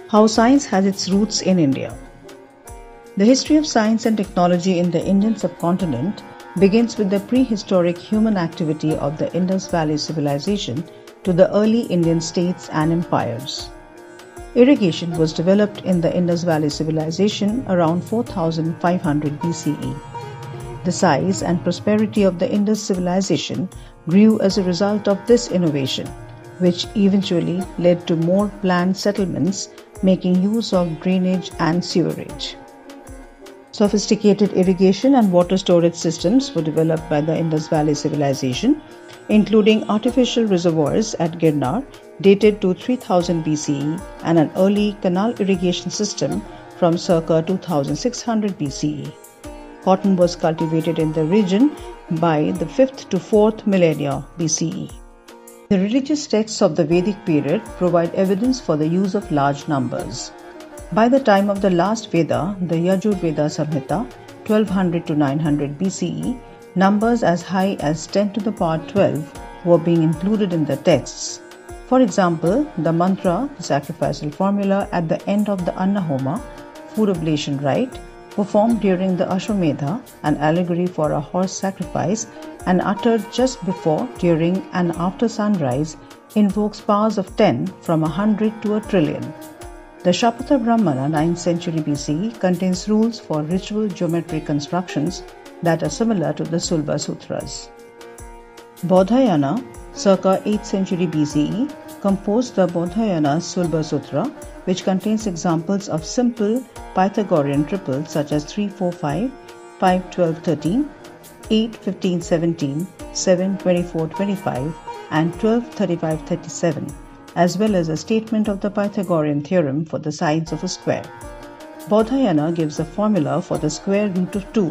How science has its roots in India. The history of science and technology in the Indian subcontinent begins with the prehistoric human activity of the Indus Valley civilization to the early Indian states and empires. Irrigation was developed in the Indus Valley civilization around 4500 BCE. The size and prosperity of the Indus civilization grew as a result of this innovation, which eventually led to more planned settlements making use of drainage and sewerage. Sophisticated irrigation and water storage systems were developed by the Indus Valley civilization, including artificial reservoirs at Girnar dated to 3000 BCE and an early canal irrigation system from circa 2600 BCE. Cotton was cultivated in the region by the 5th to 4th millennia BCE. The religious texts of the Vedic period provide evidence for the use of large numbers. By the time of the last Veda, the Yajur-Veda Samhita, 1200 to 900 BCE, numbers as high as 10 to the power 12 were being included in the texts. For example, the mantra, the sacrificial formula at the end of the Annahoma, food oblation rite, performed during the Ashwamedha, an allegory for a horse sacrifice, and uttered just before, during, and after sunrise, invokes powers of 10 from 100 to a trillion. The Shapatha Brahmana, 9th century BCE, contains rules for ritual geometric constructions that are similar to the Sulba Sutras. Bodhayana, circa 8th century BCE, composed the Bodhayana Sulba Sutra, which contains examples of simple Pythagorean triples such as 3, 4, 5, 5, 12, 13, 8, 15, 17, 7, 24, 25, and 12, 35, 37, as well as a statement of the Pythagorean theorem for the sides of a square. Bodhayana gives a formula for the square root of 2.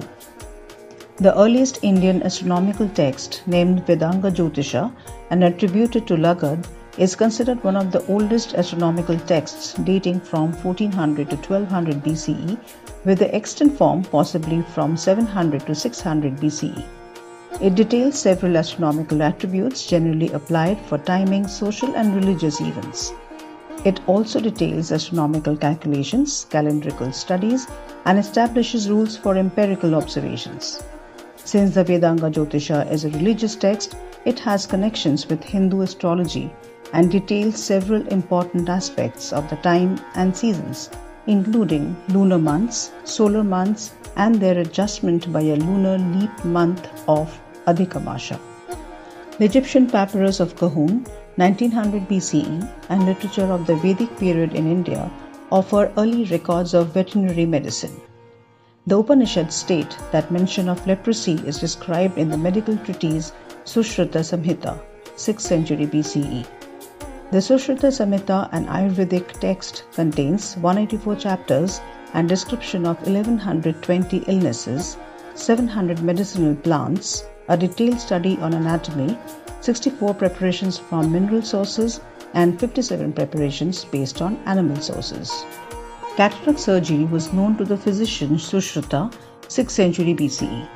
The earliest Indian astronomical text, named Vedanga Jyotisha and attributed to Lagad, is considered one of the oldest astronomical texts dating from 1400 to 1200 BCE, with the extant form possibly from 700 to 600 BCE. It details several astronomical attributes generally applied for timing social and religious events. It also details astronomical calculations, calendrical studies, and establishes rules for empirical observations. Since the Vedanga Jyotisha is a religious text, it has connections with Hindu astrology and details several important aspects of the time and seasons, including lunar months, solar months, and their adjustment by a lunar leap month of Adhikamasha. The Egyptian papyrus of Kahun, 1900 BCE, and literature of the Vedic period in India offer early records of veterinary medicine. The Upanishads state that mention of leprosy is described in the medical treatise Sushruta Samhita, 6th century BCE. The Sushruta Samhita, an Ayurvedic text, contains 184 chapters and description of 1120 illnesses, 700 medicinal plants, a detailed study on anatomy, 64 preparations from mineral sources, and 57 preparations based on animal sources. Cataract surgery was known to the physician Sushruta, 6th century BCE.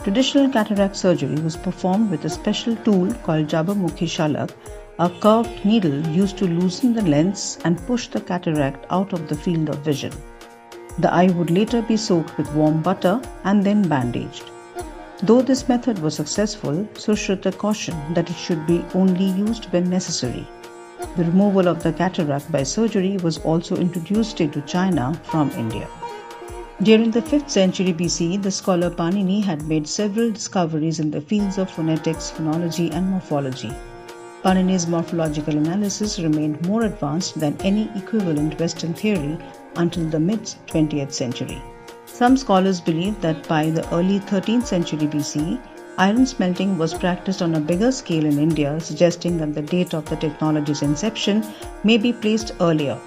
Traditional cataract surgery was performed with a special tool called Jabamukhi Shalak, a curved needle used to loosen the lens and push the cataract out of the field of vision. The eye would later be soaked with warm butter and then bandaged. Though this method was successful, Sushruta cautioned that it should be only used when necessary. The removal of the cataract by surgery was also introduced into China from India. During the 5th century BCE, the scholar Panini had made several discoveries in the fields of phonetics, phonology, and morphology. Panini's morphological analysis remained more advanced than any equivalent Western theory until the mid-20th century. Some scholars believe that by the early 13th century BCE, iron smelting was practiced on a bigger scale in India, suggesting that the date of the technology's inception may be placed earlier.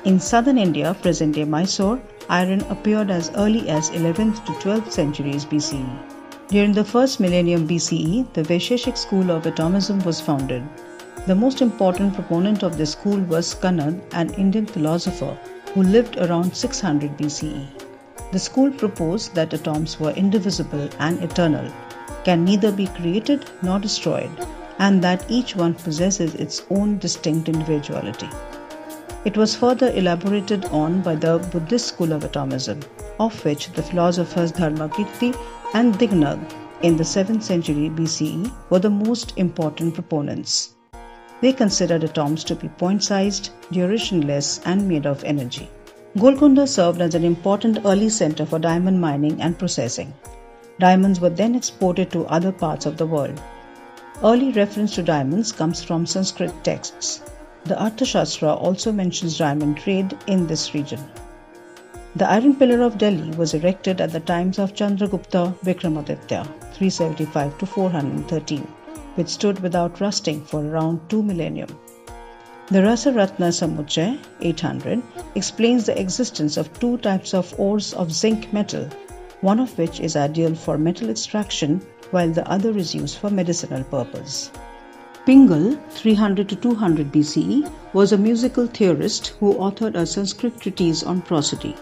In southern India, present-day Mysore, iron appeared as early as 11th to 12th centuries BCE. During the first millennium BCE, the Vaisheshik school of atomism was founded. The most important proponent of this school was Kanad, an Indian philosopher who lived around 600 BCE. The school proposed that atoms were indivisible and eternal, can neither be created nor destroyed, and that each one possesses its own distinct individuality. It was further elaborated on by the Buddhist school of atomism, of which the philosophers Dharmakirti and Digna in the 7th century BCE were the most important proponents. They considered atoms to be point-sized, durationless, and made of energy. Golconda served as an important early center for diamond mining and processing. Diamonds were then exported to other parts of the world. Early reference to diamonds comes from Sanskrit texts. The Arthashastra also mentions diamond trade in this region. The Iron Pillar of Delhi was erected at the times of Chandragupta Vikramaditya, 375 to 413, which stood without rusting for around 2 millennium. The Rasaratna Samuchay, 800, explains the existence of two types of ores of zinc metal, one of which is ideal for metal extraction while the other is used for medicinal purpose. Pingal, 300 to 200 BCE, was a musical theorist who authored a Sanskrit treatise on prosody.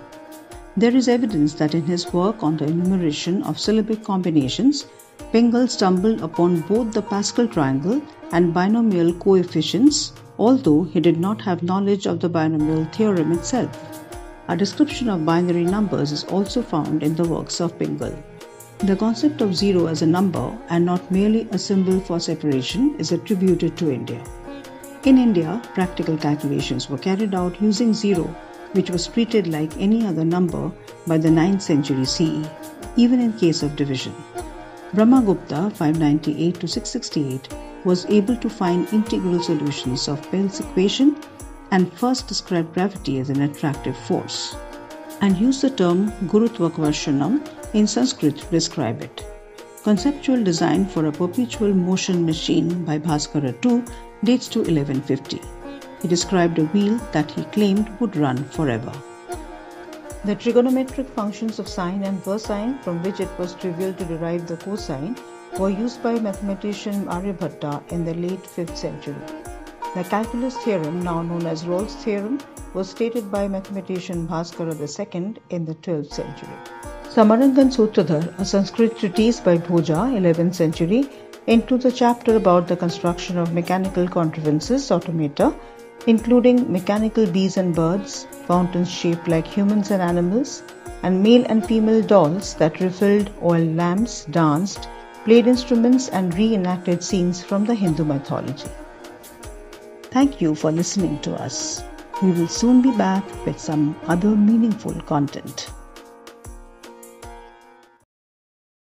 There is evidence that in his work on the enumeration of syllabic combinations, Pingal stumbled upon both the Pascal triangle and binomial coefficients, although he did not have knowledge of the binomial theorem itself. A description of binary numbers is also found in the works of Pingal. The concept of zero as a number and not merely a symbol for separation is attributed to India. In India, practical calculations were carried out using zero, which was treated like any other number by the 9th century CE, even in case of division. Brahmagupta, 598 to 668, was able to find integral solutions of Bell's equation and first described gravity as an attractive force, and used the term Gurutvakvarshanam in Sanskrit to describe it. Conceptual design for a perpetual motion machine by Bhaskara II dates to 1150. He described a wheel that he claimed would run forever. The trigonometric functions of sine and cosine, from which it was trivial to derive the cosine, were used by mathematician Aryabhatta in the late 5th century. The calculus theorem, now known as Rolle's theorem, was stated by mathematician Bhaskara II in the 12th century. Samarangan Sutradhar, a Sanskrit treatise by Bhoja, 11th century, includes a chapter about the construction of mechanical contrivances, automata, including mechanical bees and birds, fountains shaped like humans and animals, and male and female dolls that refilled oil lamps, danced, played instruments, and reenacted scenes from the Hindu mythology. Thank you for listening to us. We will soon be back with some other meaningful content.